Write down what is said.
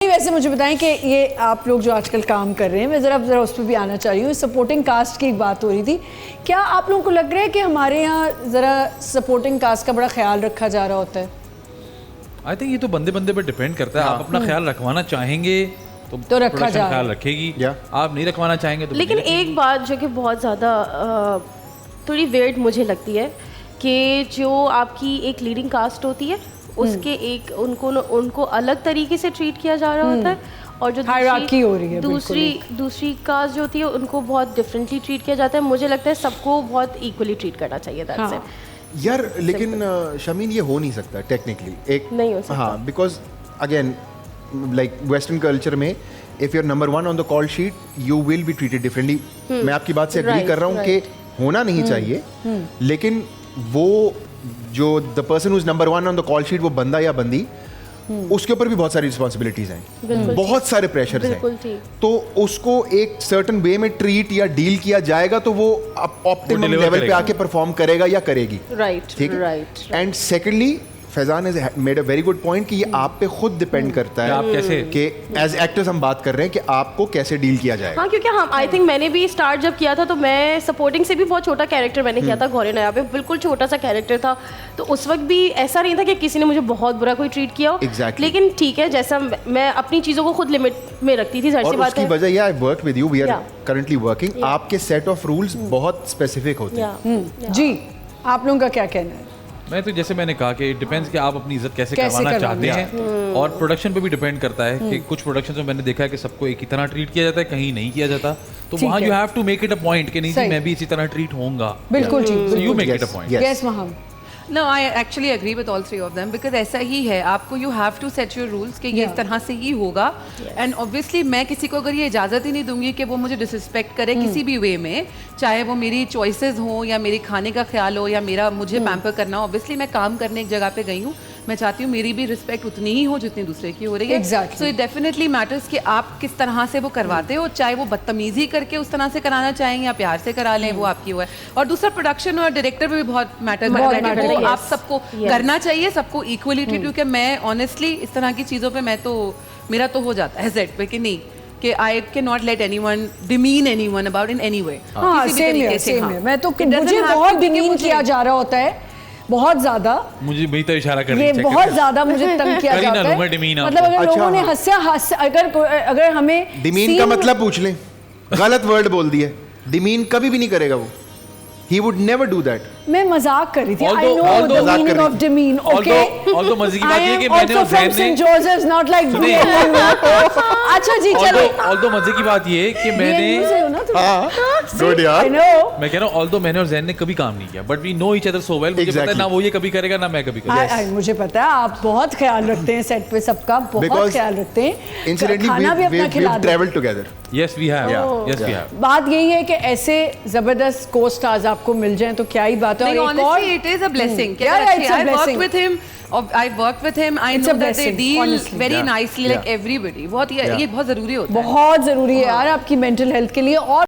वैसे मुझे बताएं कि ये आप लोग जो आजकल काम कर रहे हैं, मैं ज़रा उस पर भी आना चाह रही हूँ। सपोर्टिंग कास्ट की एक बात हो रही थी, क्या आप लोगों को लग रहा है कि हमारे यहाँ ज़रा सपोर्टिंग कास्ट का बड़ा ख्याल रखा जा रहा होता है? आई थिंक ये तो बंदे बंदे पे डिपेंड करता है। आप अपना ख्याल रखवाना चाहेंगे तो रखा जा ख्याल रखेगी, आप नहीं रखवाना चाहेंगे तो। लेकिन एक बात जो कि बहुत ज़्यादा थोड़ी वेयर्ड मुझे लगती है कि जो आपकी एक लीडिंग कास्ट होती है उसके एक उनको अलग तरीके से ट्रीट किया जा रहा होता है, और जो हायरार्की हो रही है दूसरी कास्ट जो होती है उनको बहुत डिफरेंटली ट्रीट किया जाता है। मुझे लगता है सबको बहुत इक्वली ट्रीट करना चाहिए था यार। लेकिन शमीन ये हो नहीं सकता टेक्निकली, एक नहीं हो सकता। हाँ, because again like western culture में if you are number 1 on the call sheet you will be treated differently. मैं आपकी बात से एग्री कर रहा हूँ कि होना नहीं चाहिए, लेकिन वो जो the person who is number 1 on the call sheet वो बंदा या बंदी, उसके ऊपर भी बहुत सारी रिस्पॉन्सिबिलिटीज हैं, बहुत सारे प्रेशर्स हैं। तो उसको एक सर्टेन वे में ट्रीट या डील किया जाएगा तो वो ऑप्टिमम लेवल पे आके परफॉर्म करेगा या करेगी। ठीक है। And secondly Faizan has made a very good point कि ये आप पे खुद डिपेंड करता है, आप कैसे कि एज एक्टर्स हम बात कर रहे हैं कि आपको कैसे डील किया जाएगा। हाँ, क्योंकि हम आई थिंक मैंने भी स्टार्ट जब किया था तो मैं सपोर्टिंग से भी बहुत छोटा कैरेक्टर मैंने किया था घोरे नया पे, बिल्कुल छोटा सा कैरेक्टर था। तो उस वक्त भी ऐसा नहीं था कि किसी ने मुझे बहुत बुरा कोई ट्रीट किया हो। Exactly. लेकिन ठीक है, जैसा मैं अपनी चीज़ों को खुद लिमिट में रखती थी, और उसकी वजह यह I work with you, we are currently working, आपके सेट ऑफ रूल्स बहुत स्पेसिफिक होते हैं। जी, आप लोगों का क्या कहना है? मैं तो जैसे मैंने कहा कि इट डिपेंड्स कि आप अपनी इज्जत कैसे करवाना चाहते हैं, और प्रोडक्शन पे भी डिपेंड करता है कि कुछ प्रोडक्शन में मैंने देखा है कि सबको एक ही तरह ट्रीट किया जाता है, कहीं नहीं किया जाता, तो वहाँ you have to make it a point कि नहीं जी मैं भी इसी तरह ट्रीट होऊंगा। बिल्कुल ठीक, you make it a point. Yes ma'am. No, I actually agree with all three of them because ऐसा ही है, आपको you have to set your rules कि ये इस तरह से ही होगा। And obviously मैं किसी को अगर ये इजाज़त ही नहीं दूंगी कि वो मुझे डिसरिस्पेक्ट करे किसी भी वे में, चाहे वो मेरी चॉइसेस हो या मेरे खाने का ख्याल हो या मेरा मुझे पैम्पर करना हो। ऑब्वियसली मैं काम करने एक जगह पे गई हूँ, मैं चाहती हूँ मेरी भी रिस्पेक्ट उतनी ही हो जितनी दूसरे की हो रही है। सो इट डेफिनेटली मैटर्स कि आप किस तरह से वो करवाते हो, चाहे वो बदतमीजी करके उस तरह से कराना चाहें या प्यार से करा लें, वो आपकी वो है। और दूसरा प्रोडक्शन और डायरेक्टर पे भी बहुत मैटर करता है, वो आप सबको करना चाहिए, सबको इक्वली ट्रीट। क्योंकि मैं ऑनेस्टली इस तरह की चीज़ों पे मेरा तो हो जाता है सेट पे कि नहीं कि I can not let anyone demean anyone about in any way. मैं तो मुझे बहुत डिमीन किया जा रहा होता है, बहुत ज्यादा। मुझे भी तो इशारा कर रही है, बहुत ज्यादा मुझे तंग किया जाता है। मतलब अगर लोगों ने हंसा अगर हमें डिमीन का मतलब पूछ लें, गलत वर्ड बोल दिए, डिमीन कभी भी नहीं करेगा वो। He would never do that. मैं मजाक कर रही थी। I know the meaning of demean. Okay. Although मजे की बात ये कि मैंने और Zen ने St. Joseph's not like अच्छा जी चलो। Although मजे की बात ये कि मैंने हाँ good यार। I know. मैं कह रहा हूँ although मैंने और Zen ने कभी काम नहीं किया, but we know each other so well. मुझे पता है ना वो ये कभी करेगा ना मैं कभी करूँगा। मुझे पता है आप बहुत ख्याल रखते हैं सेट पे, सबका बहुत ख्याल रखते हैं। Incidentally we've traveled together. Yes we have. Yes we have. बात यही है कि ऐसे जबरदस्त को स्टार्स आपको मिल जाएं तो क्या ही बात है। Honestly, it is a blessing. I worked with him. I know that they deal very nicely like everybody. बहुत ये बहुत जरूरी होता है। बहुत जरूरी है यार आपकी मेंटल हेल्थ के लिए। और